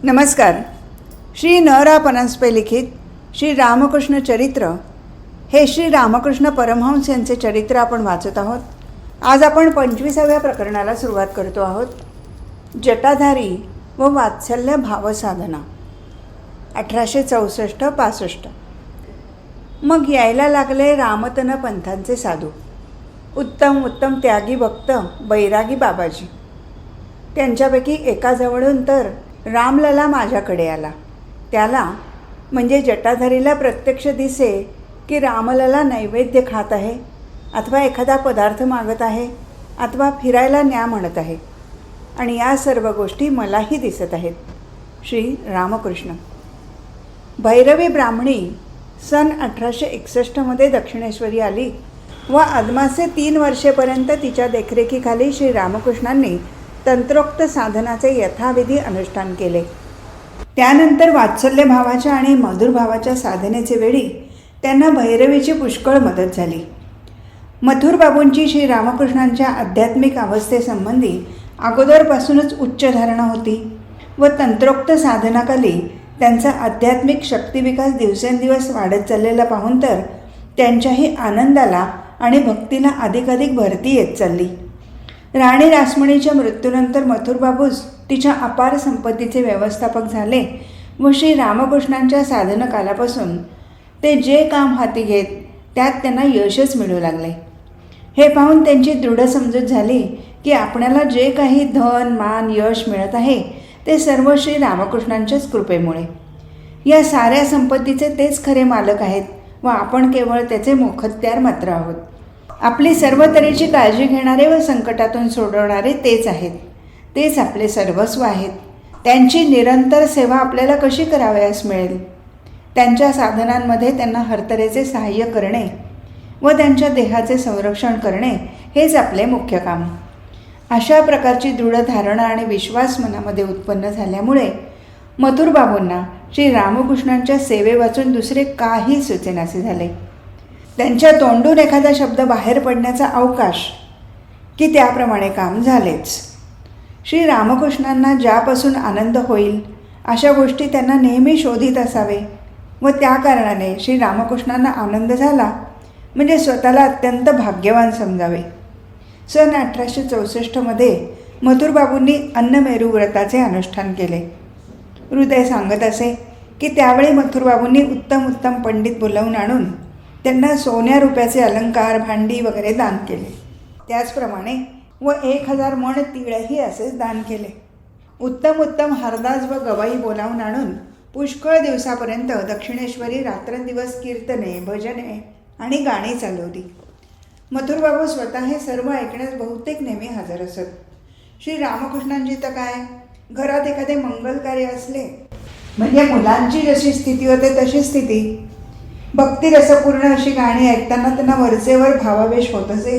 नमस्कार. श्री न रा परांजपे लिखित श्री रामकृष्ण चरित्र हे श्री रामकृष्ण परमहंस यांचे चरित्र आपण वाचत आहोत. आज आपण 25व्या प्रकरणाला सुरुवात करतो आहोत. जटाधारी व वात्सल्य भावसाधना 1864-65. मग यायला लागले रामतन पंथांचे साधू, उत्तम उत्तम त्यागी भक्त बैरागी बाबाजी. त्यांच्यापैकी एकाजवळून तर रामलला माझ्याकडे आला. त्याला म्हणजे जटाधारीला प्रत्यक्ष दिसे की रामलला नैवेद्य खात आहे अथवा एखादा पदार्थ मागत आहे अथवा फिरायला न्या म्हणत आहे. आणि या सर्व गोष्टी मलाही दिसत आहेत. श्री रामकृष्ण. भैरवी ब्राह्मणी सन 1861 दक्षिणेश्वरी आली व अदमासे 3 वर्षेपर्यंत तिच्या देखरेखीखाली श्री रामकृष्णांनी तंत्रोक्त साधनाचे यथाविधी अनुष्ठान केले. त्यानंतर वात्सल्य भावाच्या आणि मधुर भावाच्या साधनेचे वेळी त्यांना भैरवीची पुष्कळ मदत झाली. मथुर बाबूंची श्री रामकृष्णांच्या आध्यात्मिक अवस्थेसंबंधी अगोदरपासूनच उच्च धारणा होती व तंत्रोक्त साधनाखाली त्यांचा आध्यात्मिक शक्तिविकास दिवसेंदिवस वाढत चाललेला पाहून तर त्यांच्याही आनंदाला आणि भक्तीला अधिकाधिक भरती येत चालली. राणी रासमणीच्या मृत्यूनंतर मथुरबाबूच तिच्या अपार संपत्तीचे व्यवस्थापक झाले व श्री रामकृष्णांच्या साधनकालापासून ते जे काम हाती घेत त्यात त्यांना यशच मिळू लागले. हे पाहून त्यांची दृढ समजूत झाली की आपल्याला जे काही धन मान यश मिळत आहे ते सर्व श्री रामकृष्णांच्याच कृपेमुळे. या साऱ्या संपत्तीचे तेच खरे मालक आहेत व आपण केवळ त्याचे मोखत्यार मात्र आहोत. आपली सर्व तऱ्हेची काळजी घेणारे व संकटातून सोडवणारे तेच आहेत. तेच आपले सर्वस्व आहेत. त्यांची निरंतर सेवा आपल्याला कशी करावयास मिळेल? त्यांच्या साधनांमध्ये त्यांना हरतऱ्हेचे सहाय्य करणे व त्यांच्या देहाचे संरक्षण करणे हेच आपले मुख्य काम. अशा प्रकारची दृढ धारणा आणि विश्वास मनामध्ये उत्पन्न झाल्यामुळे मथुरबाबूंना श्री रामकृष्णांच्या सेवे वाचून दुसरे काही सुचेनासे झाले. त्यांच्या तोंडून एखादा शब्द बाहेर पडण्याचा अवकाश की त्याप्रमाणे काम झालेच. श्री रामकृष्णांना ज्यापासून आनंद होईल अशा गोष्टी त्यांना नेहमी शोधित असावे व त्या कारणाने श्री रामकृष्णांना आनंद झाला म्हणजे स्वतःला अत्यंत भाग्यवान समजावे. सन 1864 मथुरबाबूंनी अन्नमेरू व्रताचे अनुष्ठान केले. हृदय सांगत असे की त्यावेळी मथुरबाबूंनी उत्तम पंडित बोलावून आणून त्यांना सोन्या रुपयाचे अलंकार भांडी वगैरे दान केले. त्याचप्रमाणे व 1000 मण तीळही असेच दान केले. उत्तम हरदास व गवाई बोलावून आणून पुष्कळ दिवसापर्यंत दक्षिणेश्वरी रात्रंदिवस कीर्तने भजने आणि गाणी चालवली. मथुरबाबू स्वतः हे सर्व ऐकण्यास बहुतेक नेहमी हजर असत. श्री रामकृष्णांची तर काय, घरात एखादे मंगल कार्य असले म्हणजे मुलांची जशी स्थिती होते तशी स्थिती, भक्तिरसपूर्ण अशी गाणी ऐकताना त्यांना वरचेवर भावावेश होत असे.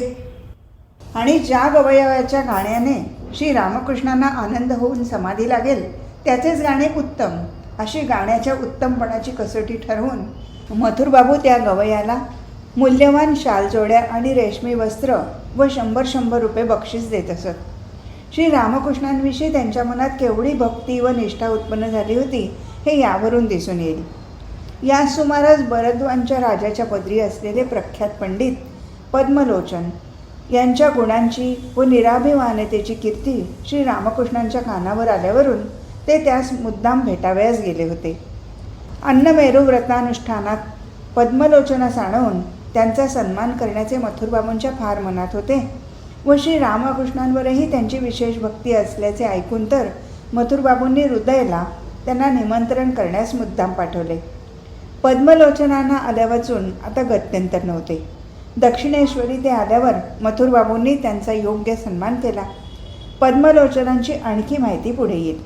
आणि ज्या गवयाच्या गाण्याने श्री रामकृष्णांना आनंद होऊन समाधी लागेल त्याचेच गाणे उत्तम अशी गाण्याच्या उत्तमपणाची कसोटी ठरवून मथुरबाबू त्या गवयाला मूल्यवान शालजोड्या आणि रेशमी वस्त्र व 100 रुपये बक्षीस देत असत. श्री रामकृष्णांविषयी त्यांच्या मनात केवढी भक्ती व निष्ठा उत्पन्न झाली होती हे यावरून दिसून येईल. या सुमारास बरद्वांच्या राजाच्या पदरी असलेले प्रख्यात पंडित पद्मलोचन यांच्या गुणांची व निराभिमानतेची कीर्ती श्री रामकृष्णांच्या कानावर आल्यावरून ते त्यास मुद्दाम भेटावयास गेले होते. अन्नमेरू व्रतानुष्ठानात पद्मलोचनास आणून त्यांचा सन्मान करण्याचे मथुरबाबूंच्या फार मनात होते व श्री रामकृष्णांवरही त्यांची विशेष भक्ती असल्याचे ऐकून तर मथुरबाबूंनी हृदयला त्यांना निमंत्रण करण्यास मुद्दाम पाठवले. पद्मलोचनांना आल्यावाचून आता गत्यंतर नव्हते. दक्षिणेश्वरी ते आल्यावर मथुरबाबूंनी त्यांचा योग्य सन्मान केला. पद्मलोचनांची आणखी माहिती पुढे येईल.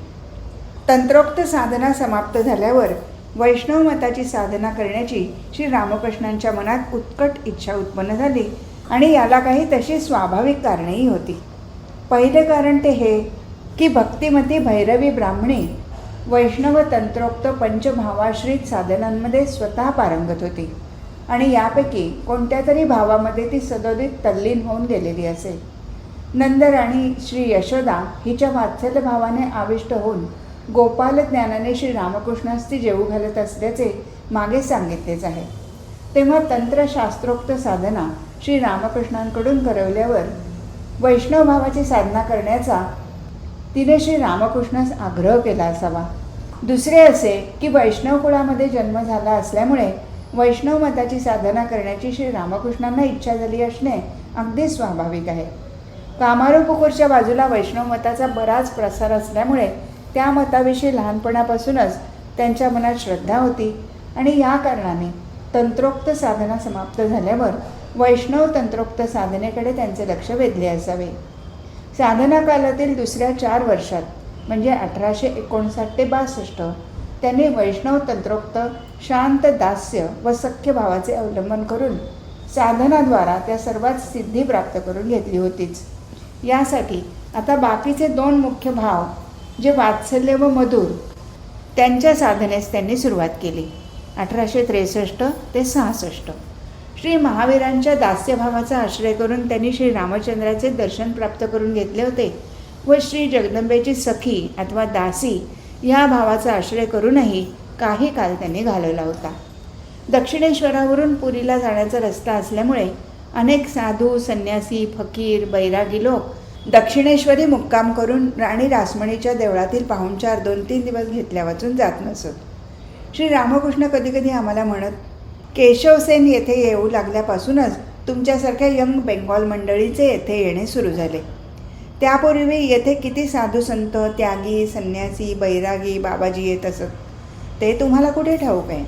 तंत्रोक्त साधना समाप्त झाल्यावर वैष्णव मताची साधना करण्याची श्री रामकृष्णांच्या मनात उत्कट इच्छा उत्पन्न झाली आणि याला काही तशी स्वाभाविक कारणेही होती. पहिले कारण ते हे की भक्तिमती भैरवी ब्राह्मणी वैष्णव तंत्रोक्त पंचभावाश्रित साधनांमध्ये स्वतः पारंगत होती आणि यापैकी कोणत्या तरी भावामध्ये ती सदोदित तल्लीन होऊन गेलेली असे. नंदराणी श्री यशोदा हिच्या वात्सल्य भावाने आविष्ट होऊन गोपाल ज्ञानाने श्री रामकृष्णास ती जेवू घालत असल्याचे मागे सांगितलेच आहे. तेव्हा तंत्रशास्त्रोक्त साधना श्री रामकृष्णांकडून करवल्यावर वैष्णव भावाची साधना करण्याचा तिने श्री रामकृष्णास आग्रह केला असावा. दुसरे असे की वैष्णव कुळामध्ये जन्म झाला असल्यामुळे वैष्णव मताची साधना करण्याची श्री रामकृष्णांना इच्छा झाली असणे अगदी स्वाभाविक आहे. कामारूपुकूरच्या बाजूला वैष्णव मताचा बराच प्रसार असल्यामुळे त्या मताविषयी लहानपणापासूनच त्यांच्या मनात श्रद्धा होती आणि या कारणाने तंत्रोक्त साधना समाप्त झाल्यावर वैष्णव तंत्रोक्त साधनेकडे त्यांचे लक्ष वेधले असावे. साधना कालातील दुसऱ्या 4 वर्षात म्हणजे 1859 ते 62 त्यांनी वैष्णव तंत्रोक्त शांत दास्य व सख्य भावाचे अवलंबन करून साधनाद्वारा त्या सर्वात सिद्धी प्राप्त करून घेतली होतीच. यासाठी आता बाकीचे 2 मुख्य भाव जे वात्सल्य व मधुर त्यांच्या साधनेस त्यांनी सुरुवात केली. 1863 ते 66 श्री महावीरांच्या दास्यभावाचा आश्रय करून त्यांनी श्री रामचंद्राचे दर्शन प्राप्त करून घेतले होते व श्री जगदंबेची सखी अथवा दासी ह्या भावाचा आश्रय करूनही काही काल त्यांनी घालवला होता. दक्षिणेश्वरावरून पुरीला जाण्याचा रस्ता असल्यामुळे अनेक साधू, संन्यासी, फकीर, बैरागी लोक दक्षिणेश्वरी मुक्काम करून राणी रासमणीच्या देवळातील पाहुणचार 2-3 दिवस घेतल्या वाचून जात नसत. श्री रामकृष्ण कधीकधी आम्हाला म्हणत, केशवसेन येथे येऊ लागल्यापासूनच तुमच्यासारख्या यंग बेंगॉल मंडळीचे येथे येणे सुरू झाले. त्यापूर्वी येथे किती साधू संत, त्यागी, संन्यासी, बैरागी, बाबाजी येत असत ते तुम्हाला कुठे ठाऊक आहे.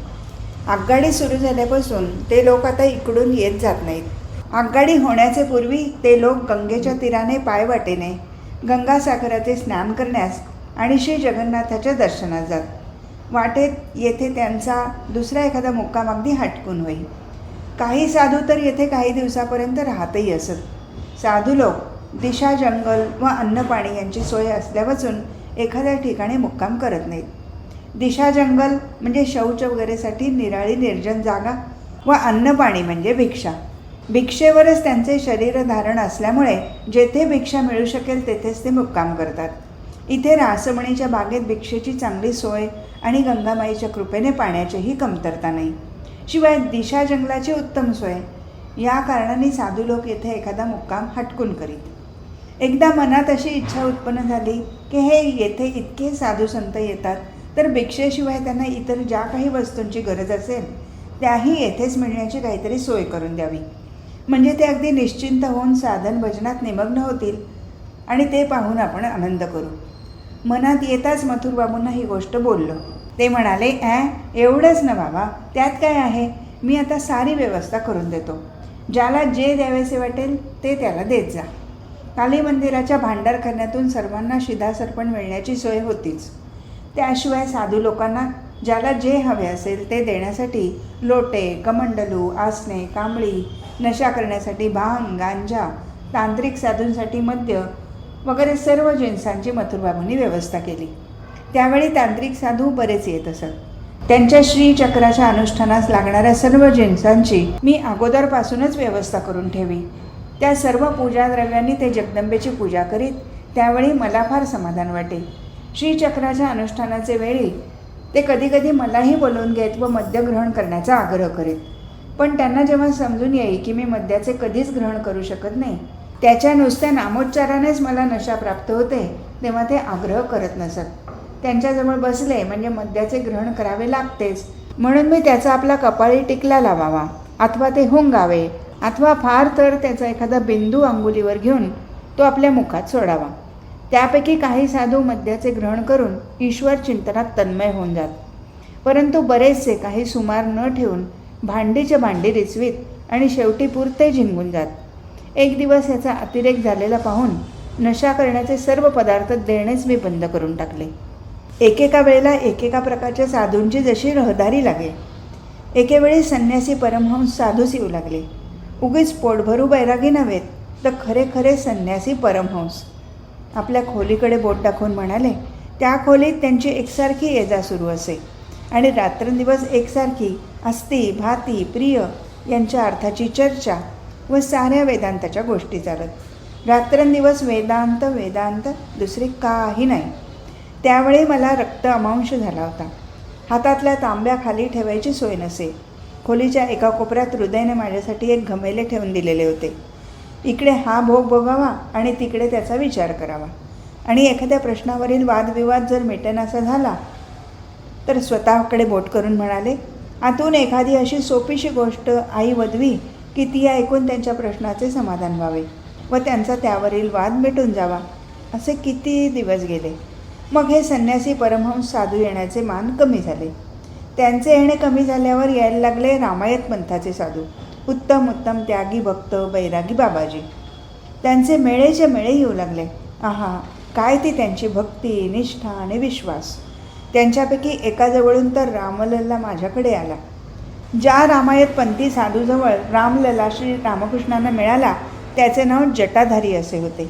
आगगाडी सुरू झाल्यापासून ते लोक आता इकडून येत जात नाहीत. आगगाडी होण्याचे पूर्वी ते लोक गंगेच्या तीराने पायवाटेने गंगासागराचे स्नान करण्यास आणि श्री जगन्नाथाच्या दर्शनास जात. वाटेत येथे त्यांचा दुसरा एखादा मुक्काम अगदी हटकून होई. काही साधू तर येथे काही दिवसापर्यंत राहतही असत. साधू लोक दिशा जंगल व अन्नपाणी यांची सोय असल्यापासून एखाद्या ठिकाणी मुक्काम करत नाहीत. दिशा जंगल म्हणजे शौच वगैरेसाठी निराळी निर्जन जागा व अन्नपाणी म्हणजे भिक्षा. भिक्षेवरच त्यांचे शरीर धारण असल्यामुळे जेथे भिक्षा मिळू शकेल तेथेच ते मुक्काम करतात. इथे रासमणीच्या बागेत भिक्षेची चांगली सोय आणि गंगामाईच्या कृपेने पाण्याचीही कमतरता नाही. शिवाय दिशा जंगलाची उत्तम सोय. या कारणाने साधू लोक येथे एखादा मुक्काम हटकून करीत. एकदा मनात अशी इच्छा उत्पन्न झाली की हे येथे इतके साधू संत येतात तर भिक्षेशिवाय त्यांना इतर ज्या काही वस्तूंची गरज असेल त्याही येथेच मिळण्याची काहीतरी सोय करून द्यावी. म्हणजे ते अगदी निश्चिंत होऊन साधन भजनात निमग्न होतील आणि ते पाहून आपण आनंद करू. मनात येताच मथुरबाबूंना ही गोष्ट बोललो. ते म्हणाले, एवढंच ना बाबा, त्यात काय आहे, मी आता सारी व्यवस्था करून देतो. ज्याला जे द्यावेसे वाटेल ते त्याला देत जा. काली मंदिराच्या भांडारखान्यातून सर्वांना शिधासर्पण मिळण्याची सोय होतीच. त्याशिवाय साधू लोकांना ज्याला जे हवे असेल ते देण्यासाठी लोटे, कमंडलू, आसने, कांबळी, नशा करण्यासाठी भांग, गांजा, तांत्रिक साधूंसाठी मद्य वगैरे सर्व जिन्सांची मथुरबाबूंनी व्यवस्था केली. त्यावेळी तांत्रिक साधू बरेच येत असत. त्यांच्या श्रीचक्राच्या अनुष्ठानास लागणाऱ्या सर्व जिन्सांची मी अगोदरपासूनच व्यवस्था करून ठेवी. त्या सर्व पूजाद्रव्यांनी ते जगदंबेची पूजा करीत. त्यावेळी मला फार समाधान वाटे. श्रीचक्राच्या अनुष्ठानाचे वेळी ते कधीकधी मलाही बोलवून घेत व मद्य ग्रहण करण्याचा आग्रह करीत. पण त्यांना जेव्हा समजून येई की मी मद्याचे कधीच ग्रहण करू शकत नाही, त्याच्या नुसत्या नामोच्चारानेच मला नशा प्राप्त होते, तेव्हा ते आग्रह करत नसत. त्यांच्याजवळ बसले म्हणजे मद्याचे ग्रहण करावे लागतेच, म्हणून मी त्याचा आपला कपाळी टिकला लावावा अथवा ते हुंगावे अथवा फार तर त्याचा एखादा बिंदू अंगुलीवर घेऊन तो आपल्या मुखात सोडावा. त्यापैकी काही साधू मद्याचे ग्रहण करून ईश्वर चिंतनात तन्मय होऊन जात. परंतु बरेचसे काही सुमार न ठेवून भांडीच्या भांडी रिचवीत आणि शेवटी पुरते झिंगून जात. एक दिवस याचा अतिरेक झालेला पाहून नशा करण्याचे सर्व पदार्थ देणेच मी बंद करून टाकले. एकेका वेळेला एकेका प्रकारच्या साधूंची जशी रहदारी लागे. एकेवेळी संन्यासी परमहंस साधूच येऊ लागले. उगीच पोटभरू बैरागी नव्हेत तर खरे खरे संन्यासी परमहंस. आपल्या खोलीकडे बोट दाखवून म्हणाले, त्या खोलीत त्यांची एकसारखी ये जा सुरू असे आणि रात्रंदिवस एकसारखी अस्ति, भाती, प्रिय यांच्या अर्थाची चर्चा व साऱ्या वेदांताच्या गोष्टी चालत. रात्रंदिवस वेदांत वेदांत, दुसरे काही नाही. त्यावेळी मला रक्त अमांश झाला होता. हातातल्या तांब्या खाली ठेवायची सोय नसे. खोलीच्या एका कोपऱ्यात हृदयने माझ्यासाठी एक घमेले ठेवून दिलेले होते. इकडे हा भोग भोगावा आणि तिकडे त्याचा विचार करावा. आणि एखाद्या प्रश्नावरील वादविवाद जर मिटेनासा झाला तर स्वतःकडे बोट करून म्हणाले, आतून एखादी अशी सोपीशी गोष्ट आई वदवी की ती ऐकून त्यांच्या प्रश्नाचे समाधान व्हावे व त्यांचा त्यावरील वाद मिटून जावा. असे किती दिवस गेले. मग हे संन्यासी परमहंस साधू येण्याचे मान कमी झाले. त्यांचे येणे कमी झाल्यावर यायला लागले रामायत पंथाचे साधू, उत्तम उत्तम त्यागी भक्त बैरागी बाबाजी. त्यांचे मेळेचे मेळे येऊ लागले. आहा, काय ती त्यांची भक्ती, निष्ठा आणि विश्वास. त्यांच्यापैकी एकाजवळून तर रामलल्ला माझ्याकडे आला. ज्या रामायत पंथी साधूजवळ रामलला श्री रामकृष्णांना मिळाला त्याचे नाव जटाधारी असे होते.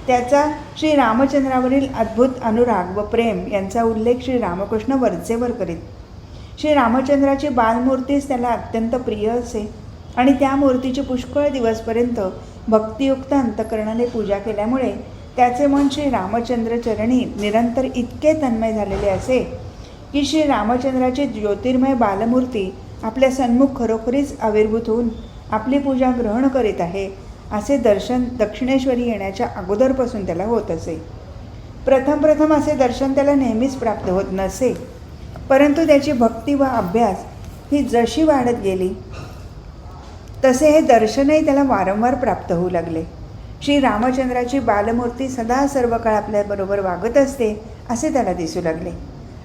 त्याचा श्री रामचंद्रावरील अद्भुत अनुराग व प्रेम यांचा उल्लेख श्री रामकृष्ण वरचेवर करीत. श्री रामचंद्राची बालमूर्तीच त्याला अत्यंत प्रिय असे आणि त्या मूर्तीची पुष्कळ दिवसपर्यंत भक्तियुक्त अंतकरणाने पूजा केल्यामुळे त्याचे मन श्री रामचंद्र चरणी निरंतर इतके तन्मय झालेले असे की श्री रामचंद्राची ज्योतिर्मय बालमूर्ती आपल्या सन्मुख खरोखरीच आविर्भूत होऊन आपली पूजा ग्रहण करीत आहे असे दर्शन दक्षिणेश्वरी येण्याच्या अगोदरपासून त्याला होत असे. प्रथम असे दर्शन त्याला नेहमीच प्राप्त होत नसे, परंतु त्याची भक्ती व अभ्यास ही जशी वाढत गेली तसे हे दर्शनही त्याला वारंवार प्राप्त होऊ लागले. श्री रामचंद्राची बालमूर्ती सदा सर्व काळ आपल्याबरोबर वागत असते असे त्याला दिसू लागले.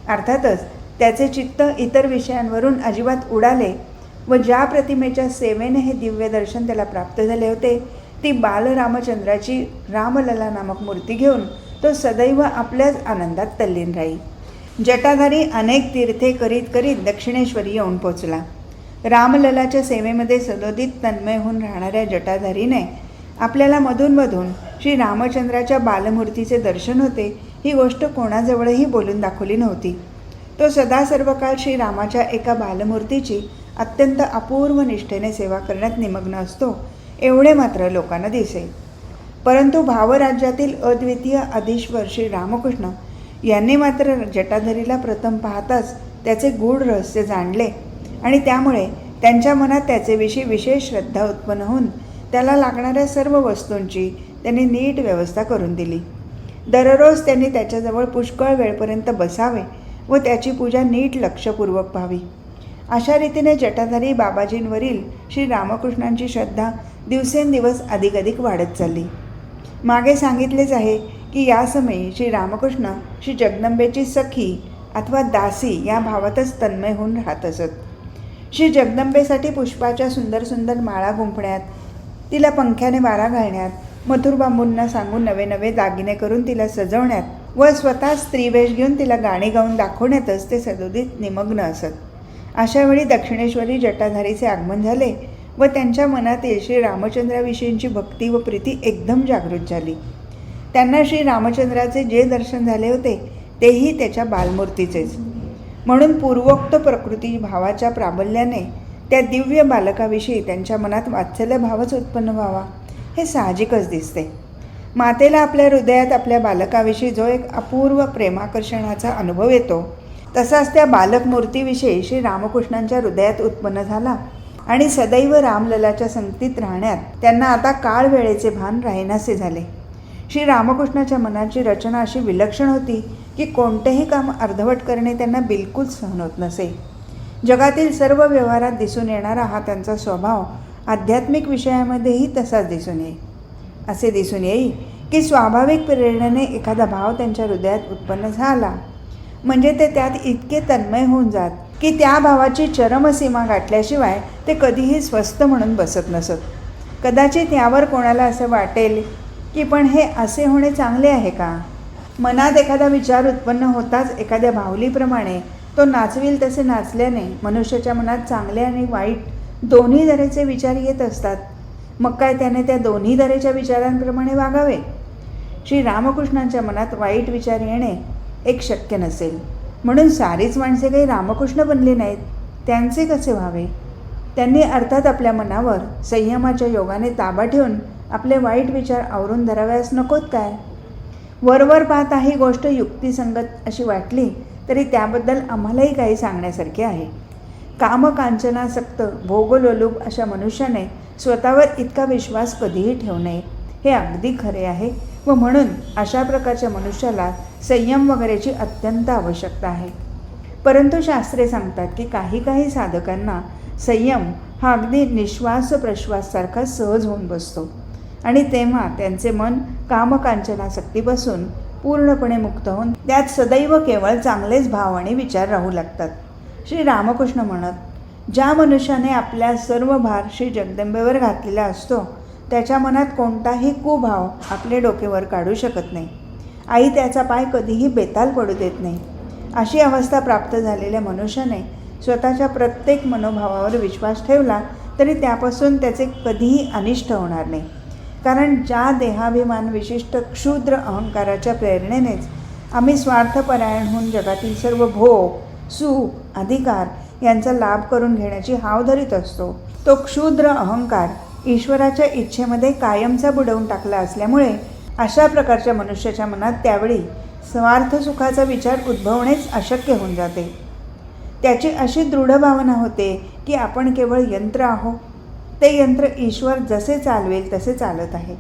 अर्थातच त्याचे चित्त इतर विषयांवरून अजिबात उडाले व ज्या प्रतिमेच्या सेवेने हे दिव्य दर्शन त्याला प्राप्त झाले होते ती बालरामचंद्राची रामलला नामक मूर्ती घेऊन तो सदैव आपल्याच आनंदात तल्लीन राही. जटाधारी अनेक तीर्थे करीत करीत दक्षिणेश्वरी येऊन पोचला. रामललाच्या सेवेमध्ये सदोदित तन्मय होऊन राहणाऱ्या जटाधारीने आपल्याला मधूनमधून श्री रामचंद्राच्या बालमूर्तीचे दर्शन होते ही गोष्ट कोणाजवळही बोलून दाखवली नव्हती. तो सदा सर्व काळ श्रीरामाच्या एका बालमूर्तीची अत्यंत अपूर्व निष्ठेने सेवा करण्यात निमग्न असतो एवढे मात्र लोकांना दिसे. परंतु भावराज्यातील अद्वितीय अधीश्वर श्री रामकृष्ण यांनी मात्र जटाधारीला प्रथम पाहताच त्याचे गूढ रहस्य जाणले आणि त्यामुळे त्यांच्या मनात त्याचेविषयी विशेष श्रद्धा उत्पन्न होऊन त्याला लागणाऱ्या सर्व वस्तूंची त्यांनी नीट व्यवस्था करून दिली. दररोज त्यांनी त्याच्याजवळ पुष्कळ वेळपर्यंत बसावे व त्याची पूजा नीट लक्षपूर्वक पाहावी. अशा रीतीने जटाधारी बाबाजींवरील श्री रामकृष्णांची श्रद्धा दिवसेंदिवस अधिकाधिक वाढत चालली. मागे सांगितलेच आहे की या समयी श्री रामकृष्ण श्री जगदंबेची सखी अथवा दासी या भावातच तन्मय होऊन राहत असत. श्री जगदंबेसाठी पुष्पाच्या सुंदर सुंदर माळा गुंफण्यात, तिला पंख्याने वारा घालण्यात, मथुर बांबूंना सांगून नवे नवे दागिने करून तिला सजवण्यात व स्वतः स्त्रीवेश घेऊन तिला गाणी गाऊन दाखवण्यातच ते सदोदित निमग्न असत. अशावेळी दक्षिणेश्वरी जटाधारीचे आगमन झाले व त्यांच्या मनात श्री रामचंद्राविषयींची भक्ती व प्रीती एकदम जागृत झाली. त्यांना श्री रामचंद्राचे जे दर्शन झाले होते तेही त्याच्या बालमूर्तीचेच. म्हणून पूर्वोक्त प्रकृती भावाच्या प्राबल्याने त्या दिव्य बालकाविषयी त्यांच्या मनात वात्सल्य भावच उत्पन्न व्हावा हे साहजिकच दिसते. मातेला आपल्या हृदयात आपल्या बालकाविषयी जो एक अपूर्व प्रेमाकर्षणाचा अनुभव येतो तसाच त्या बालक मूर्तीविषयी श्री रामकृष्णांच्या हृदयात उत्पन्न झाला आणि सदैव रामललाच्या संगतीत राहण्यात त्यांना आता काळ वेळेचे भान राहीनासे झाले. श्री रामकृष्णाच्या मनाची रचना अशी विलक्षण होती की कोणतेही काम अर्धवट करणे त्यांना बिलकुल सहन होत नसे. जगातील सर्व व्यवहारात दिसून येणारा हा त्यांचा स्वभाव आध्यात्मिक विषयामध्येही तसाच दिसून येईल. असे दिसून येईल की स्वाभाविक प्रेरणेने एखादा भाव त्यांच्या हृदयात उत्पन्न झाला म्हणजे ते त्यात इतके तन्मय होऊन जात की त्या भावाची चरमसीमा गाठल्याशिवाय ते कधीही स्वस्थ म्हणून बसत नसत. कदाचित यावर कोणाला असं वाटेल की पण हे असे होणे चांगले आहे का? मनात एखादा विचार उत्पन्न होताच एखाद्या बाहुलीप्रमाणे तो नाचविल तसे नाचल्याने मनुष्याच्या मनात चांगले आणि वाईट दोन्ही तऱ्हेचे विचार येत असतात. मग काय त्याने त्या दोन्ही तऱ्हेच्या विचारांप्रमाणे वागावे? श्री रामकृष्णांच्या मनात वाईट विचार येणे एक शक्य नसेल. म्हणून सारीच माणसे काही रामकृष्ण बनली नाहीत. त्यांचे कसे व्हावे? त्यांनी अर्थात आपल्या मनावर संयमाच्या योगाने ताबा ठेवून आपले वाईट विचार आवरून धराव्यास नकोत काय? वरवर पाहता ही गोष्ट युक्तिसंगत अशी वाटली तरी त्याबद्दल आम्हालाही काही सांगण्यासारखे आहे. कामकांचनासक्त भोगलोलुप अशा मनुष्याने स्वतःवर इतका विश्वास कधीही ठेवू नये हे अगदी खरे आहे व म्हणून अशा प्रकारच्या मनुष्याला संयम वगैरेची अत्यंत आवश्यकता आहे. परंतु शास्त्रे सांगतात की काही काही साधकांना संयम हा अगदी निश्वास प्रश्वाससारखा सहज होऊन बसतो आणि तेव्हा त्यांचे मन कामकांचनासक्तीपासून पूर्णपणे मुक्त होऊन त्यात सदैव केवळ चांगलेच भाव आणि विचार राहू लागतात. श्री रामकृष्ण म्हणत, ज्या मनुष्याने आपल्या सर्व भार श्री जगदंबेवर घातलेला असतो त्याच्या मनात कोणताही कुभाव आपले डोकेवर काढू शकत नाही. आई त्याचा पाय कधीही बेताल पडू देत नाही. अशी अवस्था प्राप्त झालेल्या मनुष्याने स्वतःच्या प्रत्येक मनोभावावर विश्वास ठेवला तरी त्यापासून त्याचे कधीही अनिष्ट होणार नाही. कारण ज्या देहाभिमान विशिष्ट क्षुद्र अहंकाराच्या प्रेरणेनेच आम्ही स्वार्थपरायण होऊन जगातील सर्व भोग, सुख, अधिकार यांचा लाभ करून घेण्याची हाव धरीत असतो, तो क्षुद्र अहंकार ईश्वराच्या इच्छेमध्ये कायमचा बुडवून टाकला असल्यामुळे अशा प्रकारच्या मनुष्याच्या मनात त्यावेळी स्वार्थसुखाचा विचार उद्भवणेच अशक्य होऊन जाते. त्याची अशी दृढ भावना होते की आपण केवळ यंत्र आहोत, ते यंत्र ईश्वर जसे चालवेल तसे चालत आहे.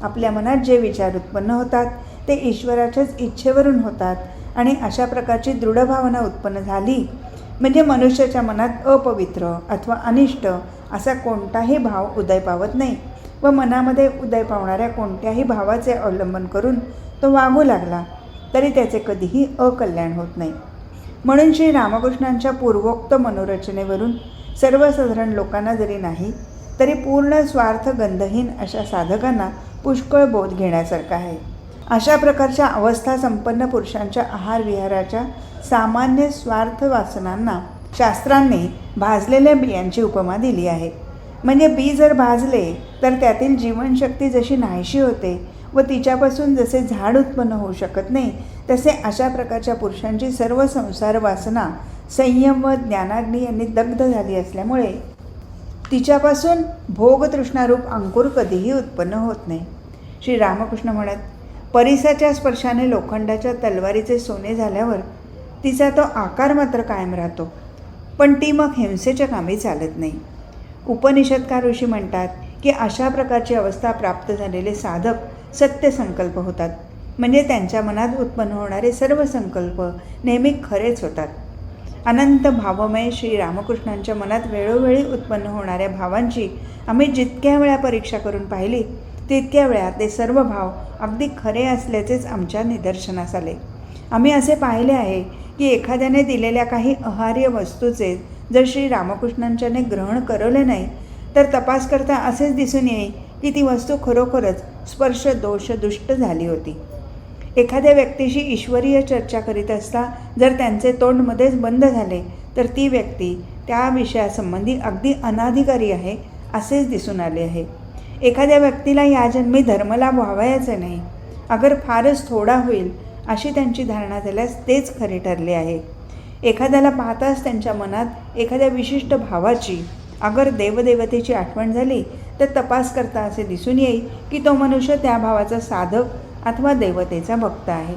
आपल्या मनात जे विचार उत्पन्न होतात ते ईश्वराच्याच इच्छेवरून होतात आणि अशा प्रकारची दृढ भावना उत्पन्न झाली म्हणजे मनुष्याच्या मनात अपवित्र अथवा अनिष्ट असा कोणताही भाव उदय पावत नाही व मनामध्ये उदय पावणाऱ्या कोणत्याही भावाचे अवलंबन करून तो वागू लागला तरी त्याचे कधीही अकल्याण होत नाही. म्हणून श्री रामकृष्णांच्या पूर्वोक्त मनोरचनेवरून सर्वसाधारण लोकांना जरी नाही तरी पूर्ण स्वार्थगंधहीन अशा साधकांना पुष्कळ बोध घेण्यासारखा आहे. अशा प्रकारच्या अवस्था संपन्न पुरुषांच्या आहार विहाराच्या सामान्य स्वार्थ वासनांना शास्त्रांनी भाजलेल्या बियांची उपमा दिली आहे. म्हणजे बी जर भाजले तर त्यातील जीवनशक्ती जशी नाहीशी होते व तिच्यापासून जसे झाड उत्पन्न होऊ शकत नाही तसे अशा प्रकारच्या पुरुषांची सर्व संसार वासना संयम व ज्ञानाग्नी यांनी दग्ध झाली असल्यामुळे तिच्यापासून भोगतृष्णारूप अंकुर कधीही उत्पन्न होत नाही. श्री रामकृष्ण म्हणत, परिसाच्या स्पर्शाने लोखंडाच्या तलवारीचे सोने झाल्यावर तिचा तो आकार मात्र कायम राहतो, पण ती मग हिंसेच्या कामी चालत नाही. उपनिषदकार ऋषी म्हणतात की अशा प्रकारची अवस्था प्राप्त झालेले साधक सत्यसंकल्प होतात. म्हणजे त्यांच्या मनात उत्पन्न होणारे सर्व संकल्प नेहमी खरेच होतात. अनंत भावमय श्री रामकृष्णांच्या मनात वेळोवेळी उत्पन्न होणाऱ्या भावांची आम्ही जितक्या वेळा परीक्षा करून पाहिली तितक्या वेळा ते सर्व भाव अगदी खरे असल्याचेच आमच्या निदर्शनास आले. आम्ही असे पाहिले आहे की एखाद्याने दिलेल्या काही आहार्य वस्तूचे जर श्री रामकृष्णांच्याने ग्रहण करवले नाही तर तपास करता असेच दिसून येईल की ती वस्तू खरोखरच स्पर्श दोष दुष्ट झाली होती. एखाद्या व्यक्तीशी ईश्वरीय चर्चा करीत असता जर त्यांचे तोंड मध्येच बंद झाले तर ती व्यक्ती त्या विषयासंबंधी अगदी अनाधिकारी आहे असेच दिसून आले आहे. एखाद्या व्यक्तीला या जन्मी धर्मलाभ व्हावयाचे नाही, अगर फारच थोडा होईल अशी त्यांची धारणा झाल्यास तेच खरे ठरले आहे. एखाद्याला पाहताच त्यांच्या मनात एखाद्या विशिष्ट भावाची अगर देवदेवतेची आठवण झाली तर तपास करता असे दिसून येईल की तो मनुष्य त्या भावाचा साधक अथवा देवतेचा भक्त आहे.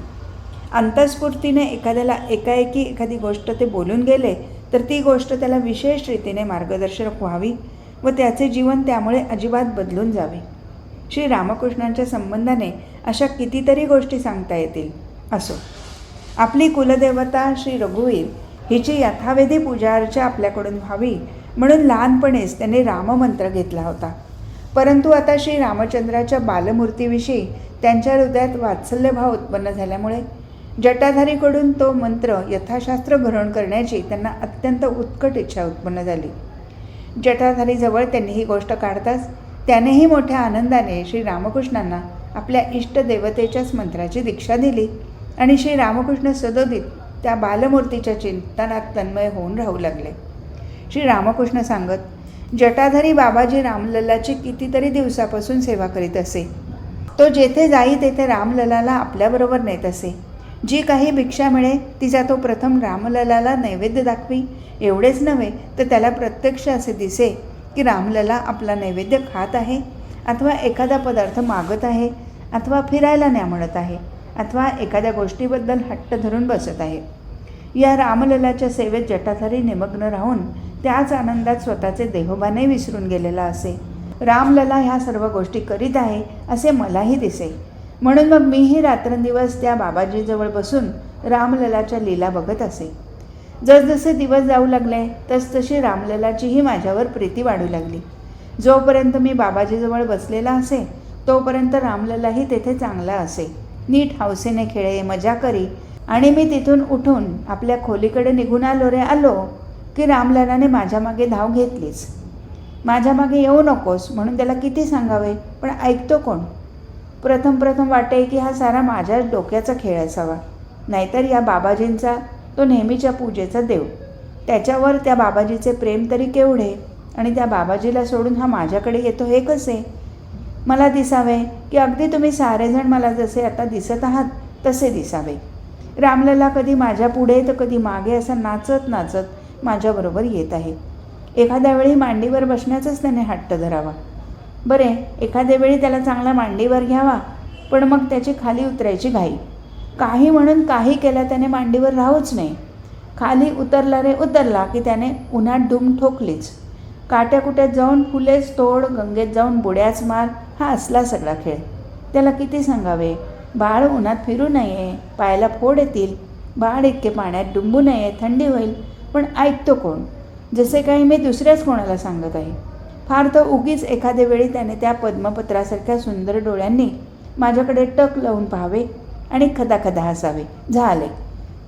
अंतस्फूर्तीने एखाद्याला एकाएकी एखादी गोष्ट ते बोलून गेले तर ती गोष्ट त्याला विशेष रीतीने मार्गदर्शक व्हावी व त्याचे जीवन त्यामुळे अजिबात बदलून जावे. श्री रामकृष्णांच्या संबंधाने अशा कितीतरी गोष्टी सांगता येतील. असो, आपली कुलदेवता श्री रघुवीर हिची यथाविधी पूजार्चा आपल्याकडून व्हावी म्हणून लहानपणीच त्यांनी राममंत्र घेतला होता. परंतु आता श्री रामचंद्राच्या बालमूर्तीविषयी त्यांच्या हृदयात वात्सल्यभाव उत्पन्न झाल्यामुळे जटाधारीकडून तो मंत्र यथाशास्त्र ग्रहण करण्याची त्यांना अत्यंत उत्कट इच्छा उत्पन्न झाली. जटाधारीजवळ त्यांनी ही गोष्ट काढताच त्यानेही मोठ्या आनंदाने श्री रामकृष्णांना आपल्या इष्टदेवतेच्याच मंत्राची दीक्षा दिली आणि श्री रामकृष्ण सदोदित त्या बालमूर्तीच्या चिंतनात तन्मय होऊन राहू लागले. श्री रामकृष्ण सांगत, जटाधारी बाबाजी रामलल्लाची कितीतरी दिवसापासून सेवा करीत असे. तो जेथे जाई तेथे रामलल्लाला आपल्याबरोबर नेत असे. जी काही भिक्षा मिळे तिचा तो प्रथम रामलल्लाला नैवेद्य दाखवी. एवढेच नव्हे तर त्याला प्रत्यक्ष असे दिसे की रामलल्ला आपला नैवेद्य खात आहे अथवा एखादा पदार्थ मागत आहे अथवा फिरायला न्या म्हणत आहे अथवा एखाद्या गोष्टीबद्दल हट्ट धरून बसत आहे. या रामललाच्या सेवेत जटाधारी निमग्न राहून त्याच आनंदात स्वतःचे देहोभानही विसरून गेलेला असे. रामलला ह्या सर्व गोष्टी करीत आहे असे मलाही दिसे. म्हणून मग मीही रात्रंदिवस त्या बाबाजीजवळ बसून रामललाच्या लीला बघत असे. जसजसे दिवस जाऊ लागले तसतशी रामललाचीही माझ्यावर प्रीती वाढू लागली. जोपर्यंत मी बाबाजीजवळ बसलेला असे तोपर्यंत रामललाही तेथे चांगला असे. नीट हौसेने खेळे, मजा करी आणि मी तिथून उठून आपल्या खोलीकडे निघून आलो की रामललाने माझ्या मागे धाव घेतलीच. माझ्या मागे येऊ नकोस म्हणून त्याला किती सांगावे, पण ऐकतो कोण? प्रथम वाटे की हा सारा माझ्याच डोक्याचा खेळ असावा. नाहीतर या बाबाजींचा तो नेहमीच्या पूजेचा देव, त्याच्यावर त्या बाबाजीचे प्रेम तरी केवढे, आणि त्या बाबाजीला सोडून हा माझ्याकडे येतो हे कसे? मला दिसावे की अगदी तुम्ही सारेजण मला जसे आता दिसत आहात तसे दिसावे. रामलला कधी माझ्या पुढे तर कधी मागे असं नाचत नाचत माझ्याबरोबर येत आहे. एखाद्या वेळी मांडीवर बसण्याचाच त्याने हट्ट धरावा. बरे, एखाद्या वेळी त्याला चांगला मांडीवर घ्यावा, पण मग त्याची खाली उतरायची घाई. काही म्हणून काही केल्या त्याने मांडीवर राहूच नाही. खाली उतरला की त्याने उन्हात धूम ठोकलीच. काट्याकुट्यात जाऊन फुलेच तोड, गंगेत जाऊन बुड्याच मार, हा असला सगळा खेळ. त्याला किती सांगावे, बाळ उन्हात फिरू नये, पायाला फोड येतील, बाळ इतके पाण्यात डुंबू नये, थंडी होईल, पण ऐकतो कोण? जसे काही मी दुसऱ्याच कोणाला सांगत आहे. फार तर उगीच एखाद्या वेळी त्याने त्या पद्मपत्रासारख्या सुंदर डोळ्यांनी माझ्याकडे टक लावून पाहावे आणि खदाखदा हसावे. झाले,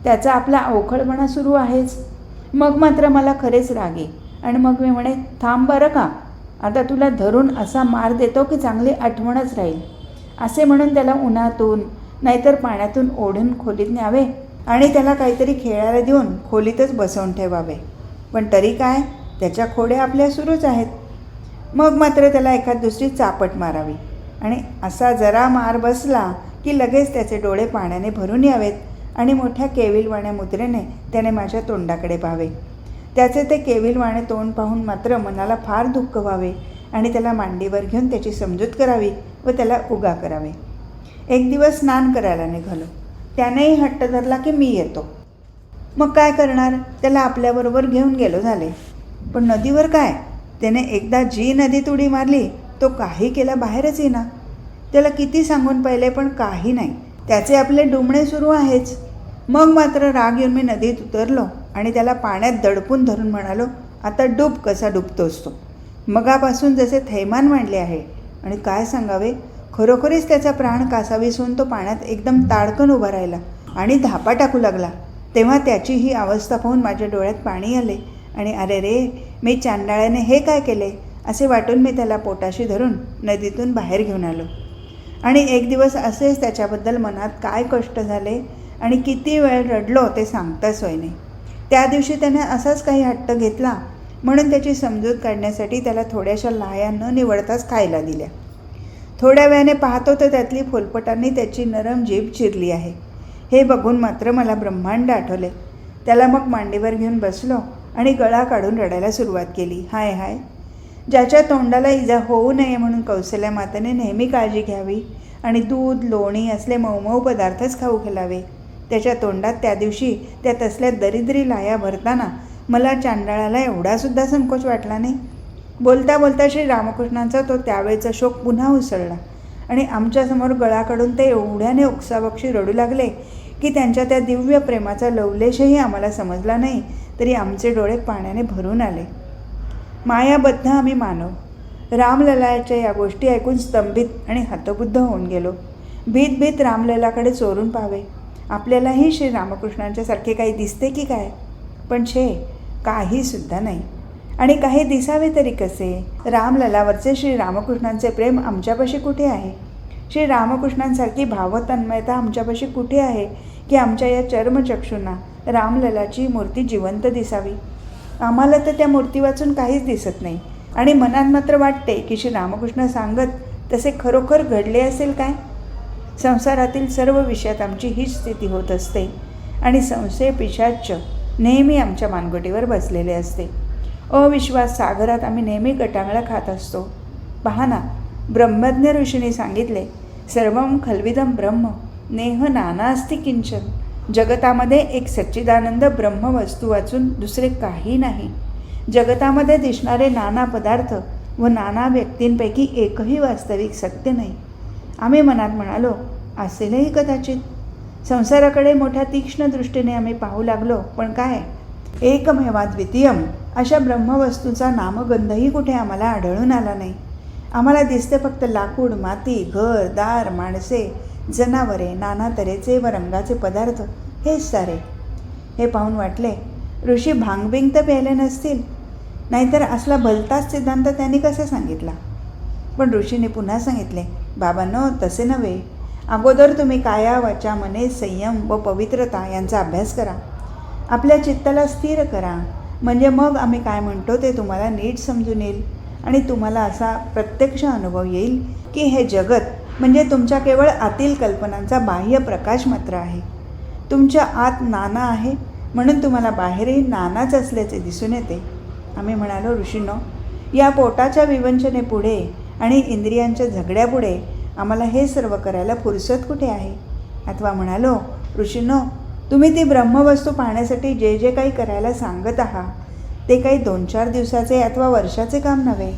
त्याचा आपला अवखळपणा सुरू आहेच. मग मात्र मला खरेच राग येई आणि मग मी म्हणे, थांब बरं का, आता तुला धरून असा मार देतो की चांगली आठवणच राहील. असे म्हणून त्याला उन्हातून नाहीतर पाण्यातून ओढून खोलीत न्यावे आणि त्याला काहीतरी खेळायला देऊन खोलीतच बसवून ठेवावे. पण तरी काय, त्याच्या खोड्या आपल्या सुरूच आहेत. मग मात्र त्याला एखाद दुसरी चापट मारावी आणि असा जरा मार बसला की लगेच त्याचे डोळे पाण्याने भरून यावेत आणि मोठ्या केविलवाण्या मुद्रेने त्याने माझ्या तोंडाकडे पाहावे. त्याचे ते केविलवाणे तोंड पाहून मात्र मनाला फार दुःख व्हावे आणि त्याला मांडीवर घेऊन त्याची समजूत करावी व त्याला उगा करावे. एक दिवस स्नान करायला निघालो. त्यानेही हट्ट धरला की मी येतो. मग काय करणार, त्याला आपल्याबरोबर घेऊन गेलो झाले. पण नदीवर काय, त्याने एकदा जी नदीत उडी मारली तो काही केला बाहेरच येईना. त्याला किती सांगून पाहिले पण काही नाही. त्याचे आपले डुंबणे सुरू आहेच. मग मात्र राग येऊन मी नदीत उतरलो आणि त्याला पाण्यात दडपून धरून म्हणालो, आता डूब कसा डुबतोस तो. मगापासून जसे थैमान मांडले आहे. आणि काय सांगावे, खरोखरीच त्याचा प्राण कासावीसून तो पाण्यात एकदम ताडकन उभा राहिला आणि धापा टाकू लागला. तेव्हा त्याची ही अवस्था पाहून माझ्या डोळ्यात पाणी आले आणि अरे रे, मी चांडाळ्याने हे काय केले असे वाटून मी त्याला पोटाशी धरून नदीतून बाहेर घेऊन आलो. आणि एक दिवस असेच त्याच्याबद्दल मनात काय कष्ट झाले आणि किती वेळ रडलो ते सांगता सोय नाही. त्या दिवशी त्याने असाच काही हट्ट घेतला म्हणून त्याची समजूत काढण्यासाठी त्याला थोड्याशा लाह्या न निवडताच खायला दिल्या. थोड्या वेळाने पाहतो तर त्यातली फोलपटांनी त्याची नरम जीभ चिरली आहे. हे बघून मात्र मला ब्रह्मांड आठवले. त्याला मग मांडीवर घेऊन बसलो आणि गळा काढून रडायला सुरुवात केली. हाय हाय, ज्याच्या तोंडाला इजा होऊ नये म्हणून कौसल्या मातेने नेहमी काळजी घ्यावी आणि दूध, लोणी असले मऊ पदार्थच खाऊ घालावे, त्याच्या तोंडात त्या दिवशी त्या तसल्या दरिद्री लाया भरताना मला चांडाळाला एवढासुद्धा संकोच वाटला नाही. बोलता बोलता श्री रामकृष्णांचा तो त्यावेळचा शोक पुन्हा उसळला आणि आमच्यासमोर गळा काढून ते एवढ्याने ओक्साबक्षी रडू लागले की त्यांच्या त्या दिव्य प्रेमाचा लवलेशही आम्हाला समजला नाही, तरी आमचे डोळे पाण्याने भरून आले. मायाबद्ध आम्ही मानव. रामललाच्या या गोष्टी ऐकून स्तंभित आणि हतबुद्ध होऊन गेलो. भीत रामललाकडे चोरून पाहावे, आपल्यालाही श्री रामकृष्णांच्यासारखे काही दिसते की काय, पण छे, काहीसुद्धा नाही. आणि काही दिसावे तरी कसे. रामललावरचे श्री रामकृष्णांचे प्रेम आमच्यापाशी कुठे आहे? श्री रामकृष्णांसारखी भावतन्मयता आमच्यापाशी कुठे आहे की आमच्या या चर्मचक्षुंना रामललाची मूर्ती जिवंत दिसावी? आम्हाला तर त्या मूर्ती वाचून काहीच दिसत नाही आणि मनात मात्र वाटते की श्री रामकृष्ण सांगत तसे खरोखर घडले असेल काय? संसारातील सर्व विषयात आमची हीच स्थिती होत असते आणि संशय पिशाच्च नेहमी आमच्या मानगुटीवर बसलेले असते. अविश्वास सागरात आम्ही नेहमी गटांगळा खात असतो. पहा ना, ब्रह्मज्ञ ऋषींनी सांगितले, सर्वम खल्विदम ब्रह्म, नेह नानास्ति किंचन. जगतामध्ये एक सच्चिदानंद ब्रह्मवस्तू वाचून दुसरे काही नाही. जगतामध्ये दिसणारे नाना पदार्थ व नाना व्यक्तींपैकी एकही वास्तविक सत्य नाही. आम्ही मनात म्हणालो, असेलही कदाचित. संसाराकडे मोठ्या तीक्ष्ण दृष्टीने आम्ही पाहू लागलो, पण काय, एकमेवाद्वितीयम अशा ब्रह्मवस्तूचा नामगंधही कुठे आम्हाला आढळून आला नाही. आम्हाला दिसते फक्त लाकूड, माती, घर, दार, माणसे, जनावरे, नाना तऱ्हेचे व रंगाचे पदार्थ, हेच सारे. हे पाहून वाटले, ऋषी भांगबिंग तर प्यायले नसतील, नाहीतर असला भलताच सिद्धांत त्यांनी कसा सांगितला. पण ऋषीने पुन्हा सांगितले, बाबांनो, तसे नव्हे. अगोदर तुम्ही काया, वाचा, मने, संयम व पवित्रता यांचा अभ्यास करा. आपल्या चित्ताला स्थिर करा, म्हणजे मग आम्ही काय म्हणतो ते तुम्हाला नीट समजून येईल आणि तुम्हाला असा प्रत्यक्ष अनुभव येईल की हे जगत म्हणजे तुमच्या केवळ आतील कल्पनांचा बाह्य प्रकाश मात्र आहे. तुमच्या आत नाना आहे, म्हणून तुम्हाला बाहेरही नानाच असल्याचे दिसून येते. आम्ही म्हणालो, ऋषींनो, या पोटाच्या विवंचनेपुढे आणि इंद्रियांच्या झगड्यापुढे आम्हाला हे सर्व करायला फुरसत कुठे आहे. अथवा म्हणालो, ऋषींनो, तुम्ही ती ब्रह्मवस्तू पाहण्यासाठी जे जे काही करायला सांगत आहात ते काही 2-4 दिवसाचे अथवा वर्षाचे काम नव्हे.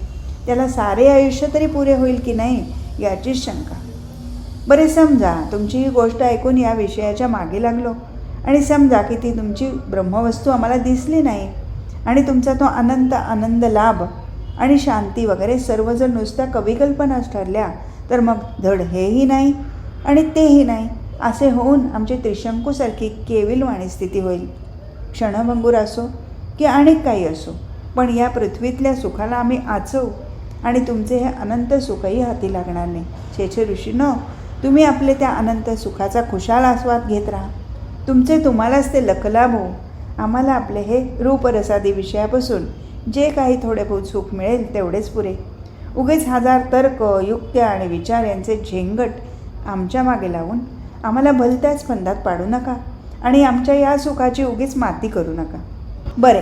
त्याला सारे आयुष्य तरी पुरे होईल की नाही याचीच शंका. बरे, समजा तुमची ही गोष्ट ऐकून या विषयाच्या मागे लागलो आणि समजा की ती तुमची ब्रह्मवस्तू आम्हाला दिसली नाही आणि तुमचा तो अनंत आनंद लाभ आणि शांती वगैरे सर्व जर नुसत्या कविकल्पनाच ठरल्या, तर मग धड हेही नाही आणि तेही नाही असे होऊन आमची त्रिशंकूसारखी केविलवाणी स्थिती होईल. क्षणभंगूर असो की अनेक काही असो, पण या पृथ्वीतल्या सुखाला आम्ही आचवू आणि तुमचे हे अनंत सुखही हाती लागणार नाही. छे ऋषींनो, तुम्ही आपले त्या अनंत सुखाचा खुशाल आस्वाद घेत राहा. तुमचे तुम्हालाच ते लखलाभ हो. आम्हाला आपले हे रूपरसादी विषयापासून जे काही थोडे बहुत सुख मिळेल तेवढेच पुरे. उगीच 1000 तर्क, युक्त्या आणि विचार यांचे झेंगट आमच्या मागे लावून आम्हाला भलत्याच फंदात पाडू नका आणि आमच्या या सुखाची उगीच माती करू नका. बरे,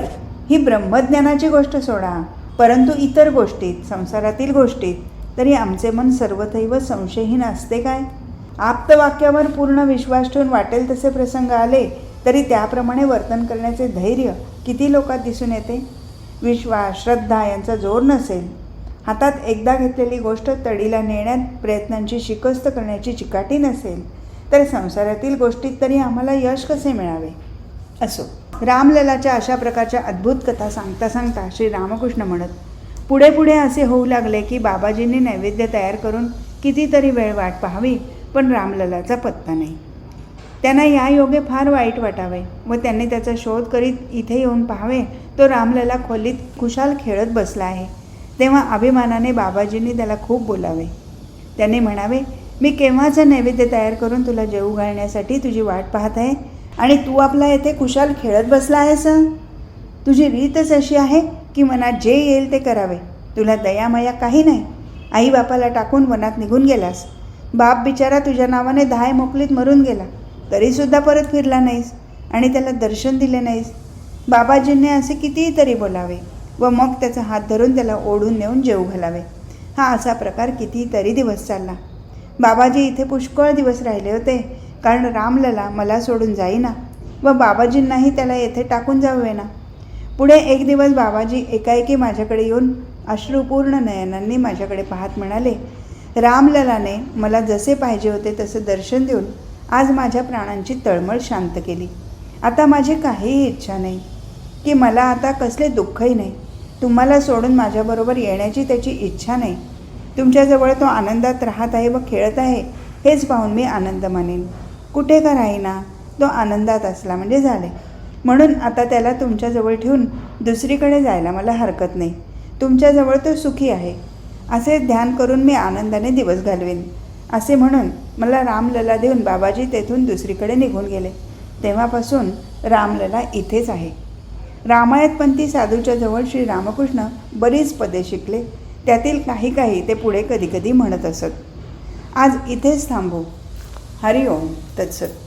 ही ब्रह्मज्ञानाची गोष्ट सोडा, परंतु इतर गोष्टीत, संसारातील गोष्टीत तरी आमचे मन सर्वथैव संशयहीन असते काय. आप्तवाक्यावर पूर्ण विश्वास ठेवून वाटेल तसे प्रसंग आले तरी त्याप्रमाणे वर्तन करण्याचे धैर्य किती लोकात दिसून येते. विश्वास, श्रद्धा यांचा जोर नसेल, हातात एकदा घेतलेली गोष्ट तडीला नेण्यात प्रयत्नांची शिकस्त करण्याची चिकाटी नसेल, तर संसारातील गोष्टीत तरी आम्हाला यश कसे मिळावे. असो, रामललाच्या अशा प्रकारच्या अद्भुत कथा सांगता सांगता श्री रामकृष्ण म्हणत पुढे पुढे असे होऊ लागले की बाबाजींनी नैवेद्य तयार करून कितीतरी वेळ वाट पाहावी, पण रामललाचा पत्ता नाही. त्यांना या योगे फार वाईट वाटावे व त्यांनी त्याचा शोध करीत इथे येऊन पाहावे, तो रामलला खोलीत खुशाल खेळत बसला आहे. तेव्हा अभिमानाने बाबाजींनी त्याला खूप बोलावे. त्यांनी म्हणावे, मी केव्हाचा नैवेद्य तयार करून तुला जेवू घालण्यासाठी तुझी वाट पाहत आहे आणि तू आपला येथे खुशाल खेळत बसला आहेस. तुझी रीतच अशी आहे की मनात जे येईल ते करावे. तुला दयामया काही नाही. आई बापाला टाकून वनात निघून गेलास. बाप बिचारा तुझ्या नावाने 10 मोकलीत मरून गेला, तरीसुद्धा परत फिरला नाहीस आणि त्याला दर्शन दिले नाहीस. बाबाजींनी असे कितीतरी बोलावे व मग त्याचा हात धरून त्याला ओढून नेऊन जेवू घालावे. हा असा प्रकार कितीतरी दिवस चालला. बाबाजी इथे पुष्कळ दिवस राहिले होते, कारण रामलला मला सोडून जाईना व बाबाजींनाही त्याला येथे टाकून जाऊवेना. पुढे एक दिवस बाबाजी एकाएकी माझ्याकडे येऊन अश्रुपूर्ण नयनांनी माझ्याकडे पाहत म्हणाले, रामललाने मला जसे पाहिजे होते तसे दर्शन देऊन आज माझ्या प्राणांची तळमळ शांत केली. आता माझी काहीही इच्छा नाही की मला आता कसले दुःखही नाही. तुम्हाला सोडून माझ्याबरोबर येण्याची त्याची इच्छा नाही. तुमच्याजवळ तो आनंदात राहत आहे व खेळत आहे हेच पाहून मी आनंद मानेन. कुठे का राहीना, तो आनंदात असला म्हणजे झाले. म्हणून आता त्याला तुमच्याजवळ ठेवून दुसरीकडे जायला मला हरकत नाही. तुमच्याजवळ तो सुखी आहे असे ध्यान करून मी आनंदाने दिवस घालवेन. असे म्हणून मला रामलला देऊन बाबाजी तेथून दुसरीकडे निघून गेले. तेव्हापासून रामलला इथेच आहे. रामायतपंथी साधूच्या जवळ श्री रामकृष्ण बरीच पदे शिकले. त्यातील काही काही ते पुढे कधी कधी म्हणत असत. आज इथेच थांबू. हरिओम तत्सत.